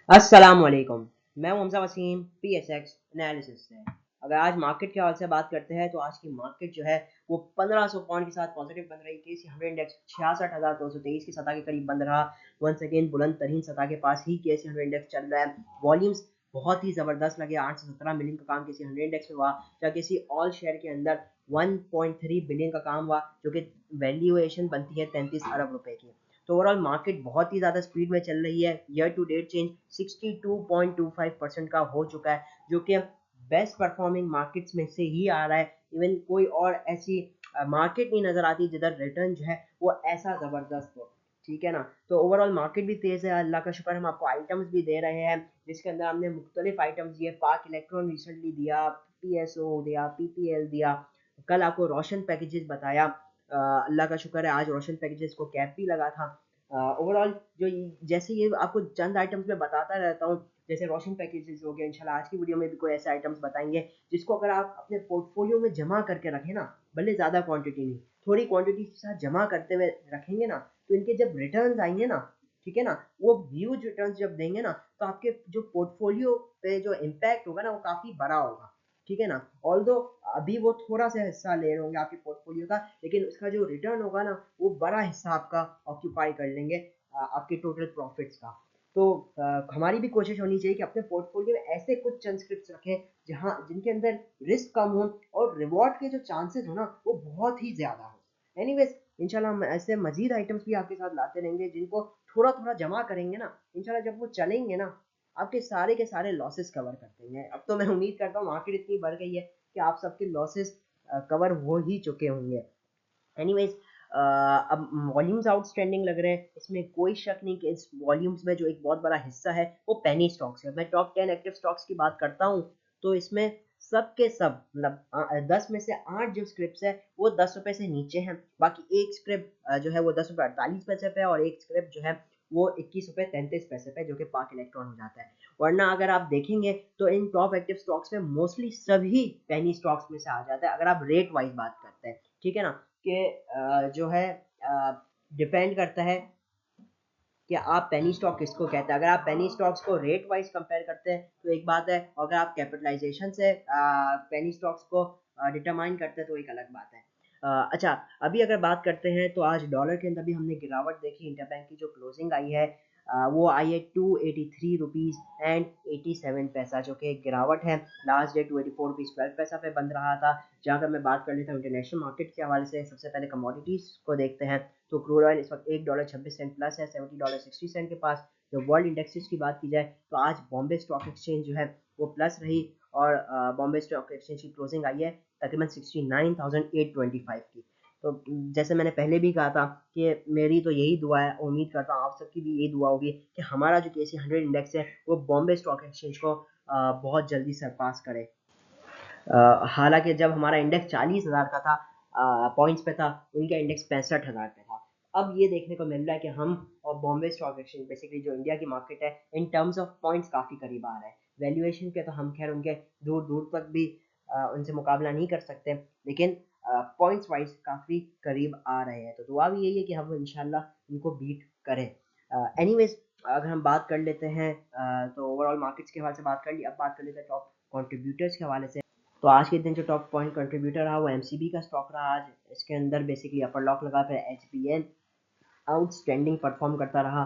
अस्सलामुअलैकुम। मैं हूं हमजा वसीम पीएसएक्स एनालिसिस से। अगर आज मार्केट के हवाले से बात करते हैं तो आज की मार्केट जो है वो 1500 पॉइंट के साथ पॉजिटिव बन रही। केसी 100 इंडेक्स 66,223 की सतह के करीब बन रहा। वंस अगेन बुलंद तरीन सतह के पास ही केसी 100 इंडेक्स चल रहा है। वॉल्यूम्स बहुत ही जबरदस्त लगे। 8 से 17 मिलियन का काम केसी 100 इंडेक्स में हुआ, जहाँ किसी ऑल शेयर के अंदर 1.3 बिलियन का काम हुआ, जो कि वैल्यूएशन बनती है 33 अरब रुपए की। तो ओवरऑल मार्केट बहुत ही ज़्यादा स्पीड में चल रही है। ईयर टू डेट चेंज 62.25% का हो चुका है, जो कि बेस्ट परफॉर्मिंग मार्केट्स में से ही आ रहा है। इवन कोई और ऐसी मार्केट नहीं नज़र आती जिधर रिटर्न जो है वो ऐसा ज़बरदस्त हो। ठीक है ना। तो ओवरऑल मार्केट भी तेज़ है, अल्लाह का शुक्र। हम आपको आइटम्स भी दे रहे हैं जिसके अंदर हमने मुख्तलिफ आइटम्स दिए। पाक इलेक्ट्रॉन रिसेंटली दिया, पीएसओ दिया, पीपीएल दिया। कल आपको रोशन पैकेजेस बताया। अल्लाह का शुक्र है आज रोशन पैकेजेस को कैप भी लगा था। ओवरऑल जो जैसे ये आपको चंद आइटम्स में बताता रहता हूँ, जैसे रोशन पैकेजेस हो गया। इंशाल्लाह आज की वीडियो में भी कोई ऐसे आइटम्स बताएंगे जिसको अगर आप अपने पोर्टफोलियो में जमा करके रखें ना, भले ज़्यादा क्वांटिटी नहीं, थोड़ी क्वांटिटी के साथ जमा करते हुए रखेंगे ना, तो इनके जब रिटर्न आएंगे ना, ठीक है ना, वो ह्यूज रिटर्न जब देंगे ना, तो आपके जो पोर्टफोलियो पे जो इम्पैक्ट होगा ना वो काफ़ी बड़ा होगा। ठीक है ना। ऑल्दो अभी वो थोड़ा सा हिस्सा ले रहे होंगे आपके पोर्टफोलियो का, लेकिन उसका जो रिटर्न होगा ना वो बड़ा हिस्सा आपका ऑक्यूपाई कर लेंगे आपके टोटल प्रॉफिट्स का। तो हमारी भी कोशिश होनी चाहिए कि अपने पोर्टफोलियो में ऐसे कुछ चंद स्क्रिप्ट्स रखें जहां जिनके अंदर रिस्क कम हो और रिवॉर्ड के जो चांसेस हो ना वो बहुत ही ज़्यादा हो। एनीवेज, इंशाल्लाह हम ऐसे मजीद आइटम्स भी आपके साथ लाते रहेंगे जिनको थोड़ा थोड़ा जमा करेंगे ना, इंशाल्लाह जब वो चलेंगे ना आपके सारे के सारे लॉसेस कवर कर देंगे। अब तो मैं उम्मीद करता हूँ मार्केट इतनी बढ़ गई है कि आप सबके लॉसेस कवर हो ही चुके होंगे। एनीवेज, अब वॉल्यूम्स आउटस्टैंडिंग लग रहे हैं, इसमें कोई शक नहीं कि इस वॉल्यूम्स में जो एक बहुत बड़ा हिस्सा है वो पेनी स्टॉक्स है। मैं टॉप 10 एक्टिव स्टॉक्स की बात करता हूँ तो इसमें सब के सब मतलब 10 में से 8 जो स्क्रिप्ट है वो 10 रुपए से नीचे हैं। बाकी एक स्क्रिप्ट जो है वो 10 रुपए 48 पैसे पे, और एक स्क्रिप्ट जो है वो 21 रुपए 33 पैसे पे, जो कि पाक इलेक्ट्रॉन हो जाता है। वरना अगर आप देखेंगे तो इन टॉप एक्टिव स्टॉक्स में मोस्टली सभी पेनी स्टॉक्स में से आ जाता है, अगर आप रेट वाइज बात करते हैं। ठीक है ना। कि जो है डिपेंड करता है कि आप पेनी स्टॉक किसको कहते हैं। अगर आप पेनी स्टॉक्स को रेट वाइज कंपेयर करते हैं तो एक बात है, और अगर आप कैपिटलाइजेशन से पेनी स्टॉक्स को डिटरमाइन करते हैं तो एक अलग बात है। अच्छा, अभी अगर बात करते हैं तो आज डॉलर के अंदर भी हमने गिरावट देखी। इंटरबैंक की जो क्लोजिंग आई है वो आई है 283 रुपीज़ एंड 87 पैसा, जो कि एक गिरावट है। लास्ट डे 284 रुपीज़ 12 पैसा पे बंद रहा था। जहाँ पर मैं बात कर लेता हूँ इंटरनेशनल मार्केट के हवाले से, सबसे पहले कमोडिटीज़ को देखते हैं। तो क्रूड ऑयल इस वक्त $1.26 प्लस है, $70.60 के पास। जो वर्ल्ड इंडेक्सेस की बात की जाए तो आज बॉम्बे स्टॉक एक्सचेंज जो है वो प्लस रही, और बॉम्बे स्टॉक एक्सचेंज की क्लोजिंग आई है तकरीबन 69,825 की। तो जैसे मैंने पहले भी कहा था कि मेरी तो यही दुआ है, उम्मीद करता हूँ आप सबकी भी यही दुआ होगी कि हमारा जो केसी 100 इंडेक्स है वो बॉम्बे स्टॉक एक्सचेंज को बहुत जल्दी सरपास करे। हालांकि जब हमारा इंडेक्स 40,000 का था पॉइंट्स पे था, उनका इंडेक्स 65,000 पे था। अब ये देखने को मिल रहा है कि हम और बॉम्बे स्टॉक एक्सचेंज बेसिकली जो इंडिया की मार्केट है इन टर्म्स ऑफ पॉइंट्स काफ़ी करीब आ रहा है। वैल्यूएशन के तो हम खैर उनके दूर दूर तक भी उनसे मुकाबला नहीं कर सकते, लेकिन पॉइंट्स वाइज काफ़ी करीब आ रहे हैं। तो दुआ भी यही है कि हम इंशाल्लाह उनको बीट करें। एनीवेज, अगर हम बात कर लेते हैं तो ओवरऑल मार्केट्स के हवाले से बात कर ली, अब बात कर लेते हैं टॉप कंट्रीब्यूटर्स के हवाले से। तो आज के दिन जो टॉप पॉइंट कंट्रीब्यूटर रहा वो एमसीबी का स्टॉक रहा आज। इसके अंदर बेसिकली अपर लॉक लगा, फिर एचबीएल आउटस्टैंडिंग परफॉर्म करता रहा।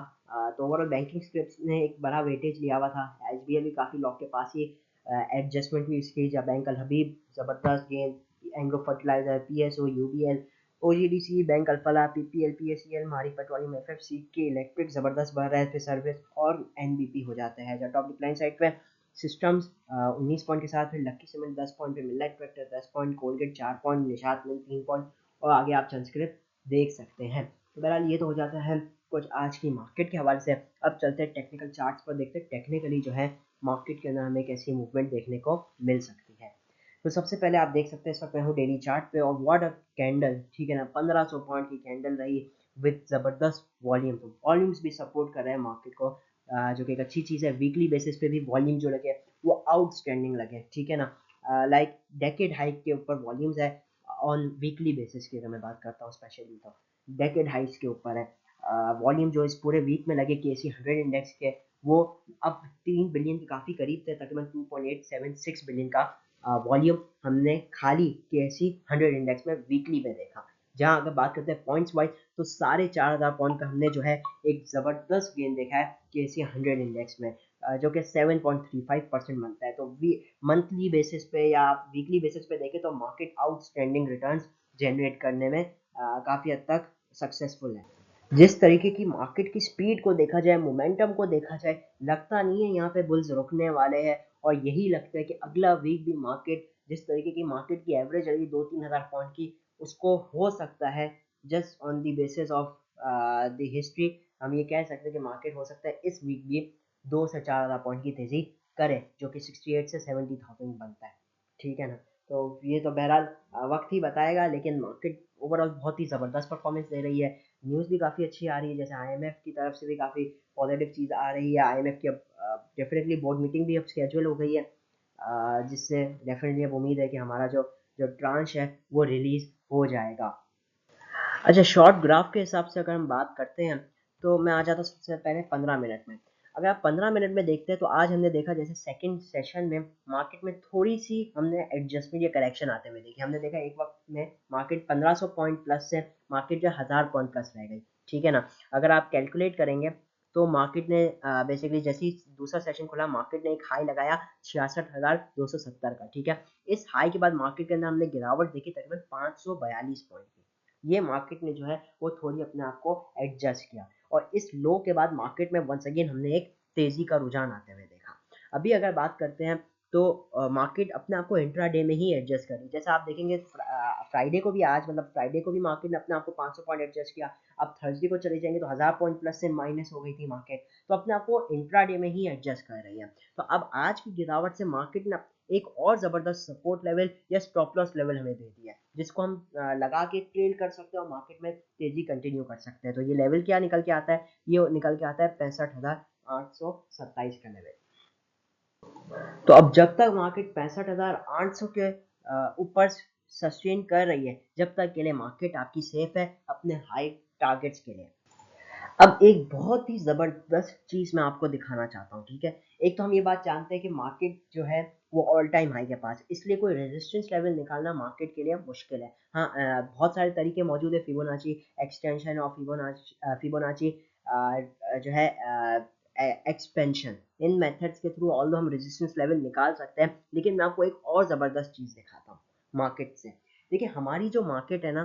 तो ओवरऑल बैंकिंग स्क्रिप्ट्स ने एक बड़ा वेटेज लिया हुआ था। एचबीएल भी काफ़ी लॉक के पास ही एडजस्टमेंट हुई इसकी, जब बैंक अल हबीब ज़बरदस्त गेंद, Engro fertilizer, PSO, UBL, OGDC, bank Alfalah, PPL, PSEL, Mari petroleum, FFC के इलेक्ट्रिक ज़बरदस्त बढ़ रहे थे सर्विस, और एनबीपी हो जाते हैं। जब टॉप डिक्लाइन साइड पे सिस्टम्स 19 पॉइंट के साथ, फिर लक्की सीमेंट 10 पॉइंट पे, मिला tractor 10 point, Colgate 4 point, Nishat mill 3 point, और आगे आप संस्कृत देख सकते हैं। तो बहरहाल ये तो हो जाता है कुछ आज की मार्केट के हवाले से। अब चलते हैं टेक्निकल चार्ट्स पर, देखते हैं टेक्निकली जो है मार्केट के अंदर हमें कैसी मूवमेंट देखने को मिल सकती है। तो सबसे पहले आप देख सकते हैं इस वक्त मैं हूँ डेली चार्ट पे, और व्हाट अ कैंडल, ठीक है ना। 1500 पॉइंट की कैंडल रही विद ज़बरदस्त वॉल्यूम। तो वॉल्यूम्स भी सपोर्ट कर रहे हैं मार्केट को, जो कि एक अच्छी चीज़ है। वीकली बेसिस पे भी वॉल्यूम जो लगे वो आउटस्टैंडिंग लगे, ठीक है ना। लाइक डेकेड हाइक के ऊपर वॉल्यूम्स है ऑन वीकली बेसिस की, अगर मैं बात करता हूँ स्पेशली तो डेकेड हाइक्स के ऊपर है। वॉल्यूम जो इस पूरे वीक में लगे KSE 100 इंडेक्स के, वो अब 3 बिलियन के काफ़ी करीब थे, तकरीबन 2.876 बिलियन का वॉल्यूम हमने खाली KSE 100 इंडेक्स में वीकली में देखा। जहां अगर बात करते हैं पॉइंट्स वाइज, तो 4,500 पॉइंट का हमने जो है एक ज़बरदस्त गेन देखा है KSE 100 इंडेक्स में, जो कि 7.35% बनता है। तो मंथली बेसिस पे या वीकली बेसिस पे देखें तो मार्केट आउटस्टैंडिंग रिटर्न्स जनरेट करने में काफ़ी हद तक सक्सेसफुल है। जिस तरीके की मार्केट की स्पीड को देखा जाए, मोमेंटम को देखा जाए, लगता नहीं है यहाँ पे बुल्स रुकने वाले हैं, और यही लगता है कि अगला वीक भी मार्केट, जिस तरीके की मार्केट की एवरेज रही 2-3 हज़ार पॉइंट की, उसको हो सकता है just on the basis of the history, हम ये कह सकते हैं कि मार्केट हो सकता है इस वीक भी 2 से 4 हज़ार पॉइंट की तेजी करे, जो कि 68 से 70,000 बनता है। ठीक है ना। तो ये तो बहरहाल वक्त ही बताएगा, लेकिन मार्केट ओवरऑल बहुत ही ज़बरदस्त परफॉर्मेंस दे रही है। न्यूज़ भी काफ़ी अच्छी आ रही है, जैसे IMF की तरफ से भी काफ़ी पॉजिटिव चीज़ आ रही है। IMF की अब डेफिनेटली बोर्ड मीटिंग भी अब स्केड्यूल हो गई है, जिससे डेफिनेटली अब उम्मीद है कि हमारा जो जो ट्रांश है वो रिलीज़ हो जाएगा। अच्छा, शॉर्ट ग्राफ के हिसाब से अगर हम बात करते हैं, तो मैं आ जाता हूँ सबसे पहले 15 मिनट में। अगर आप 15 मिनट में देखते हैं, तो आज हमने देखा जैसे सेकंड सेशन में मार्केट में थोड़ी सी हमने एडजस्टमेंट या करेक्शन आते हुए देखी। हमने देखा एक वक्त में मार्केट 1500 पॉइंट प्लस से मार्केट जो 1000 पॉइंट प्लस रह गई। ठीक है ना। अगर आप कैलकुलेट करेंगे तो मार्केट ने बेसिकली जैसे ही दूसरा सेशन खुला, मार्केट ने एक हाई लगाया 66,270 का। ठीक है। इस हाई के बाद मार्केट के अंदर हमने गिरावट देखी तकरीबन 542 पॉइंट की। ये मार्केट ने जो है वो थोड़ी अपने आप को एडजस्ट किया, और इस लो के बाद मार्केट में वंस अगेन हमने एक तेजी का रुझान आते हुए देखा। अभी अगर बात करते हैं, तो मार्केट अपने आप को इंट्राडे में ही एडजस्ट करी। जैसा आप देखेंगे फ्राइडे को भी, आज मतलब फ्राइडे को भी मार्केट ने अपने आप को 500 पॉइंट एडजस्ट किया। अब थर्सडे को चले जाएंगे तो 1000 पॉइंट प्लस से माइनस हो गई थी मार्केट, तो अपने आप को इंट्राडे में ही एडजस्ट कर रही है। तो अब आज की गिरावट से मार्केट ने एक और ज़बरदस्त सपोर्ट लेवल या स्टॉप लॉस लेवल हमें दे दिया है, जिसको हम लगा के ट्रेड कर सकते हैं और मार्केट में तेजी कंटिन्यू कर सकते हैं। तो ये लेवल क्या निकल के आता है, ये निकल के आता है 65,827 का लेवल। तो अब जब तक मार्केट 65,800 के ऊपर सस्टेन कर रही है, जब तक के लिए मार्केट आपकी सेफ है अपने हाई टारगेट्स के लिए। अब एक बहुत ही ज़बरदस्त चीज़ मैं आपको दिखाना चाहता हूँ। ठीक है। एक तो हम ये बात जानते हैं कि मार्केट जो है वो ऑल टाइम हाई के पास, इसलिए कोई रेजिस्टेंस लेवल निकालना मार्केट के लिए मुश्किल है। हाँ, बहुत सारे तरीके मौजूद है, फिबोनाची एक्सटेंशन और फिबोनाची जो है एक्सपेंशन, इन मेथड्स के थ्रू ऑल हम रेजिस्टेंस लेवल निकाल सकते हैं। लेकिन मैं आपको एक और ज़बरदस्त चीज़ दिखाता हूँ मार्केट से। देखिए, हमारी जो मार्केट है ना,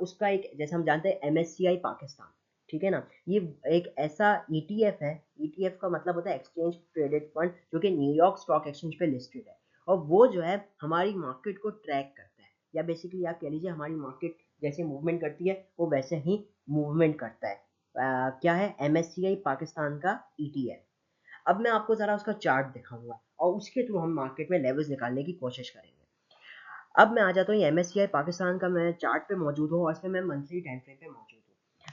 उसका एक, जैसे हम जानते हैं MSCI पाकिस्तान, ठीक है ना, ये एक ऐसा ETF है। ETF का मतलब होता है एक्सचेंज ट्रेडेड फंड, जो कि न्यूयॉर्क स्टॉक एक्सचेंज पे लिस्टेड है, और वो जो है हमारी मार्केट को ट्रैक करता है, या बेसिकली आप कह लीजिए हमारी मार्केट जैसे मूवमेंट करती है वो वैसे ही मूवमेंट करता है। क्या है, MSCI पाकिस्तान का ETF। अब मैं आपको ज़रा उसका चार्ट दिखाऊंगा और उसके थ्रू हम मार्केट में लेवल्स निकालने की कोशिश करेंगे। अब मैं आ जाता हूँ MSCI पाकिस्तान का, मैं चार्ट पे मौजूद हूँ और इसमें मैं मंथली टाइम फ्रेम पे मौजूद हूँ।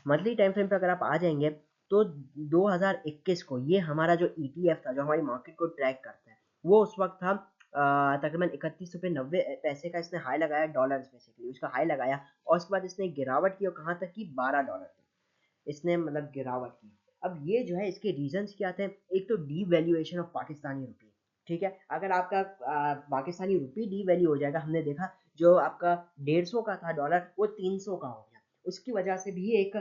मंथली टाइम फ्रेम पे अगर आप आ जाएंगे, तो 2021 को ये हमारा जो ETF था, जो हमारी मार्केट को ट्रैक करता है, वो उस वक्त था तकरीबन 31 रुपये 90 पैसे का। इसने हाई लगाया डॉलर, बेसिकली उसका हाई लगाया, और उसके बाद इसने गिरावट की, और कहाँ तक की, $12 तक इसने मतलब गिरावट की। अब ये जो है, इसके रीजंस क्या थे। एक तो डी वैल्यूएशन ऑफ पाकिस्तानी रुपी। ठीक है। अगर आपका पाकिस्तानी रुपी डी वैल्यू हो जाएगा, हमने देखा जो आपका 150 का था डॉलर, वो 300 का हो गया, उसकी वजह से भी एक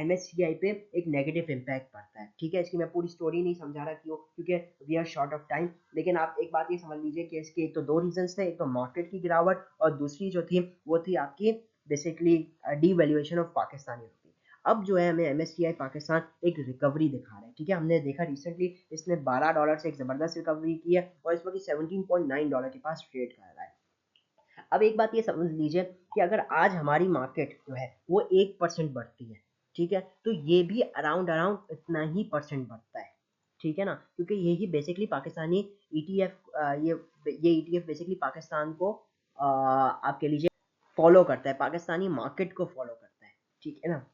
MSCI पे एक नेगेटिव इम्पैक्ट पड़ता है। ठीक है। इसकी मैं पूरी स्टोरी नहीं समझा रहा, क्यों, क्योंकि we are short of time. लेकिन आप एक बात ये समझ लीजिए कि इसके एक तो दो रीजंस थे, एक तो मार्केट की गिरावट, और दूसरी जो थी वो थी आपकी basically devaluation of Pakistani rupee. अब जो है हमें MSCI पाकिस्तान एक रिकवरी दिखा रहा है। ठीक है। हमने देखा रिसेंटली इसने $12 से एक ज़बरदस्त रिकवरी की है, और इस वक्त $17.9 के पास ट्रेड कर रहा है। अब एक बात ये समझ लीजिए कि अगर आज हमारी मार्केट जो है वो 1% बढ़ती है, ठीक है, तो ये भी अराउंड अराउंड इतना ही परसेंट बढ़ता है। ठीक है ना, क्योंकि यही बेसिकली पाकिस्तानी ETF, ये ETF बेसिकली पाकिस्तान को आप कह लीजिए फॉलो करता है, पाकिस्तानी मार्केट को फॉलो करता है। ठीक है ना।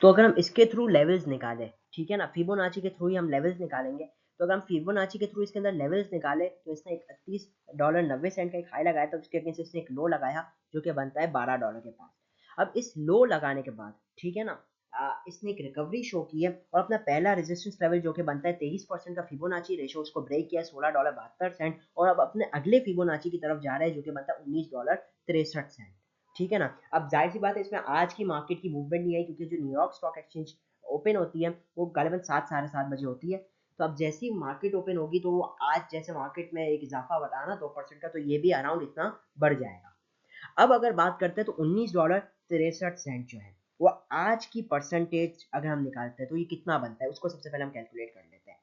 तो अगर हम इसके थ्रू लेवल्स निकालें, ठीक है ना, फिबोनाची के थ्रू ही हम लेवल्स निकालेंगे, तो अगर हम फिबोनाची के थ्रू इसके अंदर लेवल्स निकालें, तो इसने $31.90 का एक हाई लगाया था, उसके अगेंस्ट इसने एक लो लगाया, जो कि बनता है $12 के पास। अब इस लो लगाने के बाद, ठीक है ना, इसने एक रिकवरी शो की है और अपना पहला रेजिस्टेंस लेवल जो कि बनता है 23% का फिबोनाची रेशो उसको ब्रेक किया $16.72 और अब अपने अगले फिबोनाची की तरफ जा रहा है जो कि बनता है $19.63। ठीक है ना। अब जाहिर सी बात है इसमें आज की मार्केट की मूवमेंट नहीं आई क्योंकि जो न्यूयॉर्क स्टॉक एक्सचेंज ओपन होती है वो गालिबन 7 साढ़े 7 बजे होती है। तो अब जैसी मार्केट ओपन होगी तो आज जैसे मार्केट में एक इजाफा बढ़ा ना 2% का, तो ये भी अराउंड इतना बढ़ जाएगा। अब अगर बात करते हैं तो $19.63 जो है वो आज की परसेंटेज अगर हम निकालते हैं तो ये कितना बनता है उसको सबसे पहले हम कैलकुलेट कर लेते हैं।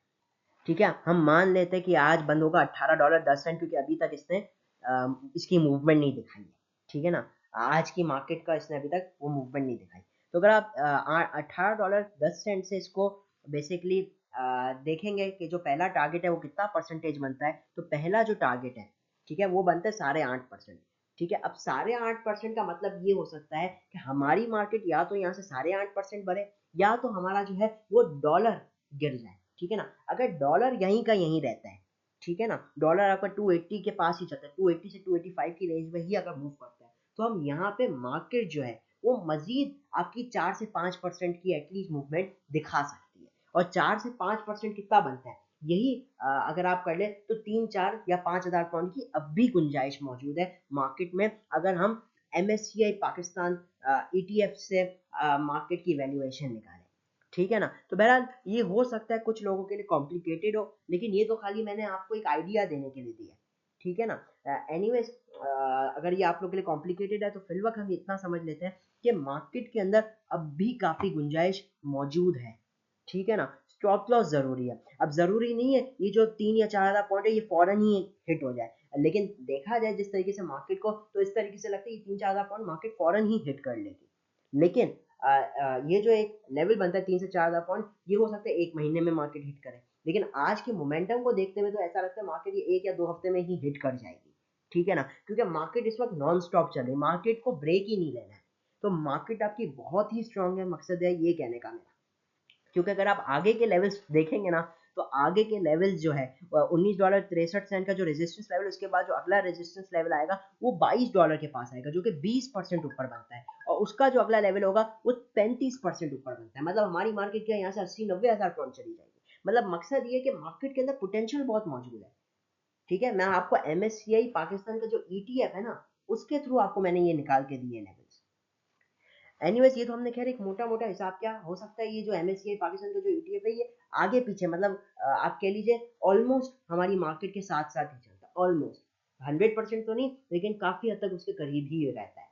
ठीक है, हम मान लेते हैं कि आज बंद होगा $18.10 क्योंकि अभी तक इसने इसकी मूवमेंट नहीं दिखाई है। ठीक है ना, आज की मार्केट का इसने अभी तक वो मूवमेंट नहीं दिखाई। तो अगर आप $18.10 से इसको बेसिकली देखेंगे कि जो पहला टारगेट है वो कितना परसेंटेज बनता है, तो पहला जो टारगेट है ठीक है वो बनता है 8.5%। ठीक है, अब 8.5% का मतलब ये हो सकता है कि हमारी मार्केट या तो यहाँ से 8.5% बढ़े या तो हमारा जो है वो डॉलर गिर जाए। ठीक है ना, अगर डॉलर यहीं का यहीं रहता है, ठीक है ना, डॉलर आपका 280 के पास ही चलता है, 280 से 285 की रेंज में ही अगर मूव करता है तो हम यहाँ पे मार्केट जो है वो मजीद आपकी 4 से 5% की एटलीस्ट मूवमेंट दिखा सकती है। और 4 से 5% कितना बनता है, यही अगर आप कर ले तो 3 4 या 5 हज़ार पॉइंट की अब भी गुंजाइश मौजूद है मार्केट में अगर हम MSCI पाकिस्तान ETF से मार्केट की वैल्यूएशन निकालें। ठीक है ना, तो बहरहाल ये हो सकता है कुछ लोगों के लिए कॉम्प्लिकेटेड हो, लेकिन ये तो खाली मैंने आपको एक आइडिया देने के लिए दिया है। ठीक है ना। एनीवेज अगर ये आप लोगों के लिए कॉम्प्लिकेटेड है तो फिलवक्त हम इतना समझ लेते हैं कि मार्केट के अंदर अब भी काफ़ी गुंजाइश मौजूद है। ठीक है ना, स्टॉप लॉस ज़रूरी है। अब ज़रूरी नहीं है ये जो 3 या 4 हज़ार पॉइंट है ये फ़ौरन ही हिट हो जाए, लेकिन देखा जाए जिस तरीके से मार्केट को तो इस तरीके से लगता है ये 3 4 हज़ार पॉइंट मार्केट फ़ौरन ही हिट कर लेगी। लेकिन ये जो एक लेवल बनता है 3 से 4 हज़ार पॉइंट ये हो सकता है 1 महीने में मार्केट हिट करे, लेकिन आज के मोमेंटम को देखते हुए तो ऐसा लगता है मार्केट ये 1 या 2 हफ्ते में ही हिट कर जाएगी। ठीक है ना, क्योंकि मार्केट इस वक्त नॉन स्टॉप चल रही है, मार्केट को ब्रेक ही नहीं लेना है। तो मार्केट आपकी बहुत ही स्ट्रांग है, मकसद है ये कहने का मेरा। क्योंकि अगर आप आगे के लेवल्स देखेंगे ना तो आगे के लेवल्स जो है $19.63 का जो रेजिस्टेंस लेवल, उसके बाद जो अगला रेजिस्टेंस लेवल आएगा वो $22 के पास आएगा जो कि 20% ऊपर बनता है, और उसका जो अगला लेवल होगा वो 35% ऊपर बनता है। मतलब हमारी मार्केट क्या यहाँ से 80 90 हज़ार पॉइंट चली जाएगी। मतलब मकसद ये कि मार्केट के अंदर पोटेंशियल बहुत मौजूद है। ठीक है, मैं आपको MSCI पाकिस्तान का जो ETF है ना उसके थ्रू आपको मैंने ये निकाल के दिए लेवल्स। एनीवेज ये तो हमने खैर एक मोटा मोटा हिसाब क्या हो सकता है, ये जो MSCI पाकिस्तान का जो ETF है ये आगे पीछे मतलब आप कह लीजिए ऑलमोस्ट हमारी मार्केट के साथ साथ ही चलता है, ऑलमोस्ट 100% तो नहीं लेकिन काफी हद तक उसके करीब ही रहता है।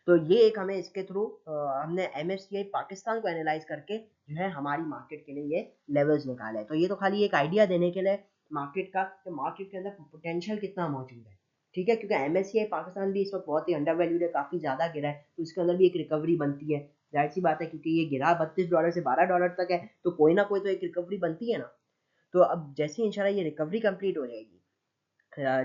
तो ये एक हमें इसके थ्रू हमने MSCI पाकिस्तान को एनालाइज करके जो है हमारी मार्केट के लिए ये लेवल्स निकाले हैं। तो ये तो खाली एक आइडिया देने के लिए मार्केट का कि मार्केट के अंदर पोटेंशियल कितना मौजूद है। ठीक है, क्योंकि MSCI पाकिस्तान भी इस वक्त बहुत ही अंडर वैल्यूड है, काफ़ी ज़्यादा गिरा है, तो इसके अंदर भी एक रिकवरी बनती है। जाहिर सी बात है क्योंकि ये गिरा $32 से $12 तक है, तो कोई ना कोई तो एक रिकवरी बनती है ना। तो अब जैसे ही इंशाल्लाह ये रिकवरी कंप्लीट हो जाएगी,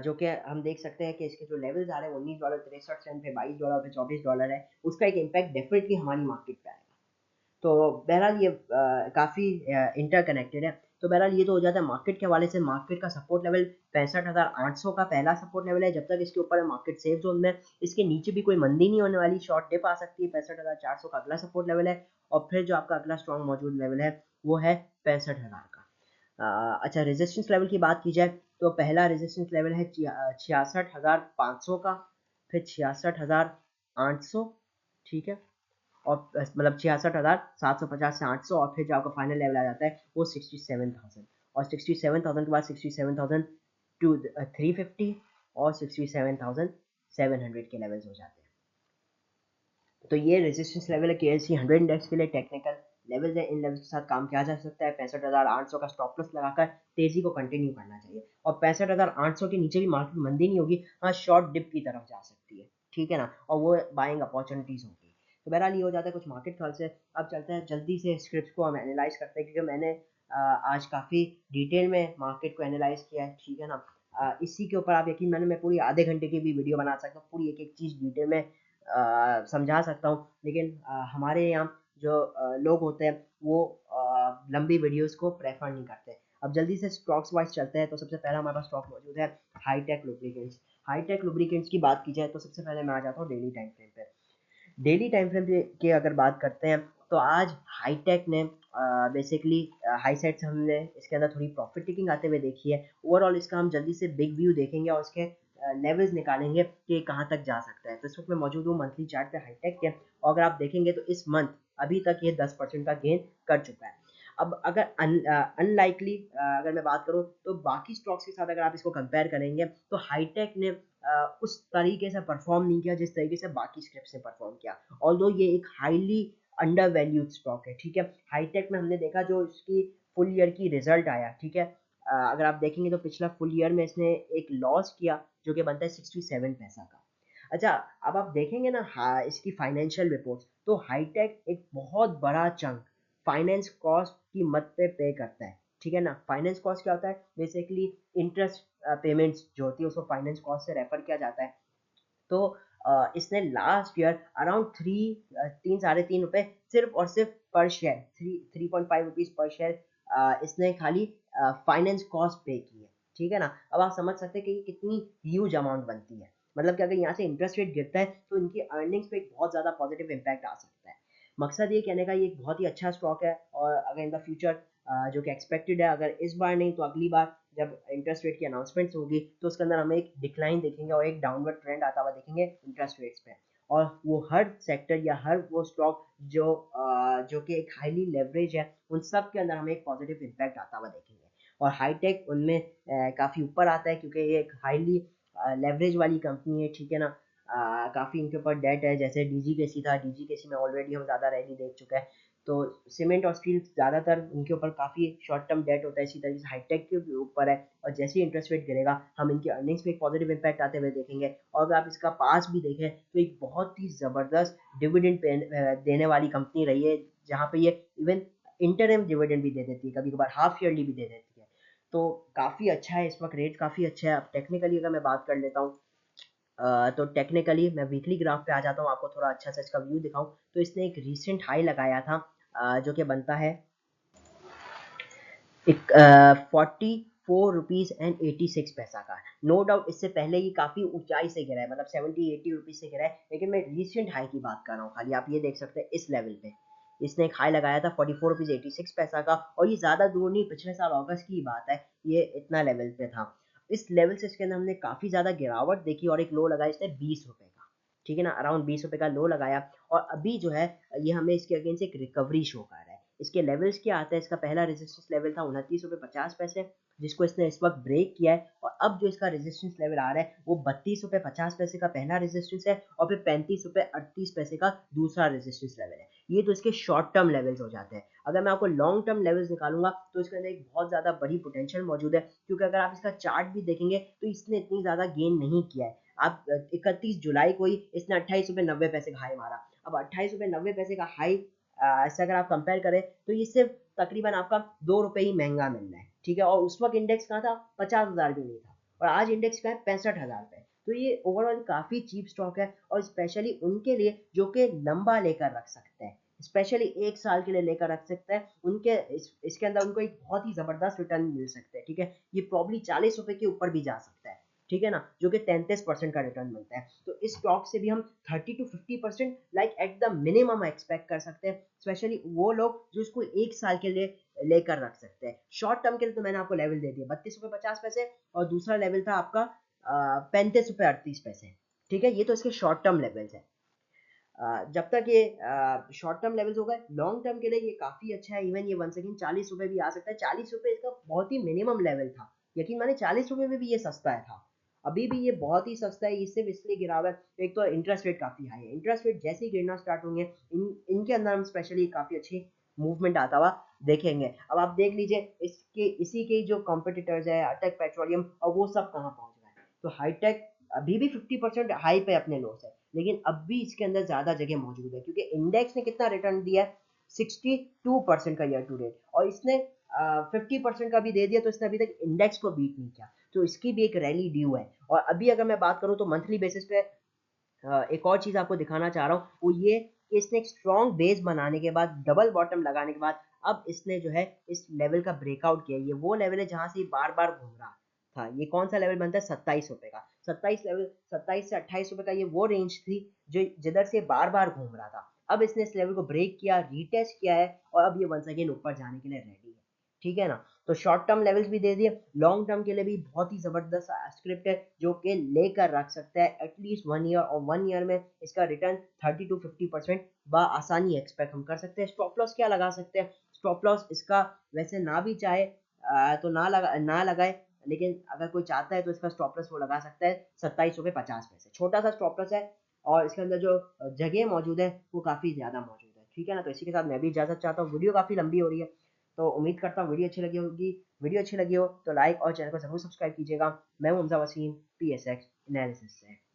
जो कि हम देख सकते हैं कि इसके जो लेवल्स आ रहे हैं $19.63 पे, $22 पे, $24 है, उसका एक इम्पैक्ट डेफिनेटली हमारी मार्केट पे आएगा। तो बहरहाल ये काफ़ी इंटरकनेक्टेड है। तो बहरहाल ये तो हो जाता है मार्केट के हवाले से। मार्केट का सपोर्ट लेवल 65,800 का पहला सपोर्ट लेवल है, जब तक इसके ऊपर है मार्केट सेफ जोन में। इसके नीचे भी कोई मंदी नहीं होने वाली, शॉर्ट डिप आ सकती है। 65,400 का अगला सपोर्ट लेवल है, और फिर जो आपका अगला स्ट्रॉन्ग मौजूद लेवल है वो है 65,000 का। अच्छा, रेजिस्टेंस लेवल की बात की जाए तो पहला रेजिस्टेंस लेवल है 66,500 का, फिर 66,800। ठीक है, और मतलब 66,750 से 800, और फिर जो आपका फाइनल लेवल आ जाता है वो 67,000, और 67,000 के बाद 67,350 और 67,700 के लेवल्स हो जाते हैं। तो ये रेजिस्टेंस लेवल है KLC 100 इंडेक्स के लिए, टेक्निकल लेवल्स है, इन लेवल्स के साथ काम किया जा सकता है। 65,800 का स्टॉप लॉस लगाकर तेजी को कंटिन्यू करना चाहिए, और 65,800 के नीचे भी मार्केट मंदी नहीं होगी, हाँ शॉर्ट डिप की तरफ जा सकती है। ठीक है ना, और वो बाइंग अपॉर्चुनिटीज होगी। तो बहरहाल ये हो जाता है कुछ मार्केट ख्याल से। अब चलते हैं जल्दी से स्क्रिप्ट को हम एनालाइज करते हैं, क्योंकि मैंने आज काफ़ी डिटेल में मार्केट को एनालाइज किया है। ठीक है ना, इसी के ऊपर आप यकीन मानिए मैं पूरी आधे घंटे की भी वीडियो बना सकता हूँ, पूरी एक एक चीज़ डिटेल में समझा सकता हूँ, लेकिन हमारे यहाँ जो लोग होते हैं वो लंबी वीडियोस को प्रेफर नहीं करते। अब जल्दी से स्टॉक्स वाइज चलते हैं। तो सबसे पहला हमारे पास स्टॉक मौजूद है हाईटेक लुब्रिकेंट्स। हाईटेक लुब्रिकेंट्स की बात की जाए तो सबसे पहले मैं आ जाता हूँ डेली टाइम फ्रेम पे। डेली टाइम फ्रेम के अगर बात करते हैं तो आज हाईटेक ने बेसिकली हाई साइड से हमने इसके अंदर थोड़ी प्रॉफिट टेकिंग आते हुए देखी है। ओवरऑल इसका हम जल्दी से बिग व्यू देखेंगे और उसके लेवल्स निकालेंगे कि कहाँ तक जा सकता है। तो इस वक्त मैं मौजूद हूँ मंथली चार्ट पे हाईटेक के, और अगर आप देखेंगे तो इस मंथ अभी तक ये 10% का गेन कर चुका है। अब अगर अनलाइकली अगर मैं बात करूं तो बाकी स्टॉक्स के साथ अगर आप इसको कंपेयर करेंगे तो हाईटेक ने उस तरीके से परफॉर्म नहीं किया जिस तरीके से बाकी स्क्रिप्ट ने परफॉर्म किया। ऑल्दो ये एक हाईली अंडर वैल्यूड स्टॉक है, ठीक है। हाईटेक में हमने देखा जो इसकी फुल ईयर की रिजल्ट आया, ठीक है, अगर आप देखेंगे तो पिछला फुल ईयर में इसने एक लॉस किया जो कि बनता है 67 पैसा का। अच्छा, अब आप देखेंगे ना हाँ इसकी फाइनेंशियल रिपोर्ट्स, तो हाईटेक एक बहुत बड़ा चंक फाइनेंस कॉस्ट की मद पे करता है, ठीक है ना। फाइनेंस कॉस्ट क्या होता है? बेसिकली इंटरेस्ट पेमेंट्स जो होती है उसको फाइनेंस कॉस्ट से रेफर किया जाता है। तो इसने लास्ट ईयर अराउंड तीन साढ़े तीन रुपए सिर्फ और सिर्फ पर शेयर 3.5 रुपीज पर शेयर इसने खाली फाइनेंस कॉस्ट पे की है, ठीक है ना। अब आप समझ सकते हैं कि ये कितनी ह्यूज अमाउंट बनती है। मतलब कि अगर यहाँ से इंटरेस्ट रेट गिरता है तो इनकी अर्निंग्स पे एक बहुत ज़्यादा पॉजिटिव इम्पैक्ट आ सकता है। मकसद ये कहने का ये एक बहुत ही अच्छा स्टॉक है, और अगर इन द फ्यूचर जो कि एक्सपेक्टेड है, अगर इस बार नहीं तो अगली बार जब इंटरेस्ट रेट की अनाउंसमेंट्स होगी तो उसके अंदर हमें एक डिक्लाइन देखेंगे और एक डाउनवर्ड ट्रेंड आता हुआ देखेंगे इंटरेस्ट रेट्स पे। और वो हर सेक्टर या हर वो स्टॉक जो कि एक हाईली लेवरेज है उन सब के अंदर हमें एक पॉजिटिव इम्पैक्ट आता हुआ देखेंगे। और हाईटेक उनमें काफ़ी ऊपर आता है क्योंकि ये एक हाईली लेवरेज वाली कंपनी है, ठीक है ना। काफ़ी इनके ऊपर डेट है, जैसे डीजीकेसी था, डीजीकेसी में ऑलरेडी हम ज़्यादा रैली देख चुका है। तो सीमेंट और स्टील ज़्यादातर उनके ऊपर काफ़ी शॉर्ट टर्म डेट होता है, इसी तरीके से हाईटेक के ऊपर है। और जैसे ही इंटरेस्ट रेट गिरेगा हम इनकी अर्निंग्स पे एक पॉजिटिव इम्पैक्ट आते हुए देखेंगे। और अगर आप इसका पास भी देखें तो एक बहुत ही ज़बरदस्त डिविडेंड देने वाली कंपनी रही है, जहाँ पे ये इवन इंटरिम डिविडेंड भी दे देती है, कभी कभार हाफ ईयरली भी दे देती है। तो काफ़ी अच्छा है इस वक्त, रेट काफ़ी अच्छा है। अब टेक्निकली अगर मैं बात कर लेता हूँ तो टेक्निकली मैं वीकली ग्राफ पे आ जाता हूँ, आपको थोड़ा अच्छा सा इसका व्यू दिखाऊं। तो इसने एक रीसेंट हाई लगाया था जो कि बनता है एक 44 रुपीज़ एंड 86 पैसा का। नो डाउट इससे पहले ये काफ़ी ऊंचाई से गिरा है, मतलब 70-80 रुपीज़ से गिरा है, लेकिन मैं रीसेंट हाई की बात कर रहा हूँ। खाली आप ये देख सकते हैं इस लेवल पे इसने एक हाई लगाया था 44 रुपीज़ 86 पैसा का, और ये ज़्यादा दूर नहीं, पिछले साल अगस्त की बात है, ये इतना लेवल पे था। इस लेवल से इसके अंदर हमने काफ़ी ज़्यादा गिरावट देखी और एक लो लगाया इसने 20 रुपये का, ठीक है ना, अराउंड 20 रुपये का लो लगाया। और अभी जो है ये हमें इसके अगेंस्ट एक रिकवरी शो कर रहा है। इसके लेवल्स क्या आते हैं? इसका पहला रेजिस्टेंस लेवल था 29 रुपये 50 पैसे, जिसको इसने इस वक्त ब्रेक किया है। और अब जो इसका रेजिस्टेंस लेवल आ रहा है वो 32 रुपये 50 पैसे का पहला रेजिस्टेंस है, और फिर 35 रुपये 38 पैसे का दूसरा रेजिस्टेंस लेवल है। ये तो इसके शॉर्ट टर्म लेवल्स हो जाते हैं। अगर मैं आपको लॉन्ग टर्म लेवल्स निकालूंगा तो इसके अंदर एक बहुत ज़्यादा बड़ी पोटेंशियल मौजूद है, क्योंकि अगर आप इसका चार्ट भी देखेंगे तो इसने इतनी ज़्यादा गेन नहीं किया है। आप 31 जुलाई को ही इसने 28 रुपये 90 पैसे का हाई मारा। अब 28 रुपये 90 पैसे का हाई ऐसे अगर आप कंपेयर करें तो ये सिर्फ तकरीबन आपका 2 रुपये ही महंगा मिल रहा है, ठीक है। और उस वक्त इंडेक्स कहाँ था? 50,000 भी नहीं था, और आज इंडेक्स का है 65,000 पे। तो ये ओवरऑल काफ़ी चीप स्टॉक है, और स्पेशली उनके लिए जो कि लंबा लेकर रख सकते हैं, स्पेशली 1 साल के लिए लेकर रख सकते हैं, उनके इसके अंदर उनको एक बहुत ही ज़बरदस्त रिटर्न मिल सकते हैं, ठीक है। ये प्रॉब्ली 40 रुपये के ऊपर भी जा सकता है, ठीक है ना, जो कि 33% का रिटर्न मिलता है। तो इस स्टॉक से भी हम 30 to 50% like at the minimum expect कर सकते हैं, स्पेशली वो लोग जो इसको 1 साल के लिए लेकर रख सकते हैं। शॉर्ट टर्म के लिए तो मैंने आपको लेवल दे दिया 32 रुपये 50 पैसे, और दूसरा लेवल था आपका 35 रुपये 38 पैसे, ठीक है। ये तो इसके शॉर्ट टर्म लेवल्स है। जब तक ये शॉर्ट टर्म लेवल्स हो गए, लॉन्ग टर्म के लिए ये काफ़ी अच्छा है। इवन ये वंस अगेन 40 रुपये भी आ सकता है। 40 रुपये इसका बहुत ही मिनिमम लेवल था, यकीन माने 40 रुपये में भी ये सस्ता है था। अभी भी ये बहुत ही सस्ता है, ये सिर्फ इसलिए गिरा हुआ है एक तो इंटरेस्ट रेट काफ़ी हाई है। इंटरेस्ट रेट जैसे ही गिरना स्टार्ट होंगे इनके अंदर हम स्पेशली काफ़ी अच्छी मूवमेंट आता हुआ देखेंगे। अब आप देख लीजिए इसके इसी के जो कॉम्पिटिटर्स है अटक पेट्रोलियम, और वो सब कहाँ पहुँच गए। तो हाईटेक अभी भी 50% हाई पे अपने लो से, लेकिन अब भी इसके अंदर ज़्यादा जगह मौजूद है, क्योंकि इंडेक्स ने कितना रिटर्न दिया है? 62% का ईयर टू डेट, और इसने 50% का भी दे दिया, तो इसने अभी तक इंडेक्स को बीट नहीं किया। तो इसकी भी एक रैली ड्यू है। और अभी अगर मैं बात करूं तो मंथली बेसिस पे एक और चीज़ आपको दिखाना चाह रहा हूँ, वो ये कि इसने एक स्ट्रॉन्ग बेस बनाने के बाद, डबल बॉटम लगाने के बाद, अब इसने जो है इस लेवल का ब्रेकआउट किया। ये वो लेवल है जहाँ से बार बार घूम रहा था। ये कौन सा लेवल बनता है? 27 रुपये का। 27 से 28 रुपये का ये वो रेंज थी जो जिधर से बार बार घूम रहा था। अब इसने इस लेवल को ब्रेक किया, रीटेस्ट किया है और अब ये वंस अगेन ऊपर जाने के लिए रेडी है। ठीक है ना। तो शॉर्ट टर्म लेवल्स भी दे दिए, लॉन्ग टर्म के लिए भी बहुत ही जबरदस्त स्क्रिप्ट है जो कि लेकर रख सकता है एटलीस्ट 1 ईयर, और 1 ईयर में इसका रिटर्न 30 to 50% आसानी एक्सपेक्ट हम कर सकते हैं। स्टॉप लॉस क्या लगा सकते हैं? स्टॉप लॉस इसका वैसे ना भी चाहे तो ना लगाए, लेकिन अगर कोई चाहता है तो इसका स्टॉप लॉस वो लगा सकता है 27.50 रुपये। छोटा सा स्टॉप लॉस है और इसके अंदर जो जगह मौजूद है वो काफ़ी ज़्यादा मौजूद है। ठीक है ना। तो इसी के साथ मैं भी इजाज़त चाहता हूँ, वीडियो काफ़ी लंबी हो रही है तो उम्मीद करता हूँ वीडियो अच्छी लगी होगी। वीडियो अच्छी लगी हो तो लाइक और चैनल को जरूर सब्सक्राइब कीजिएगा। मैं हूं हमजा वसीम, PSX एनालिसिस से।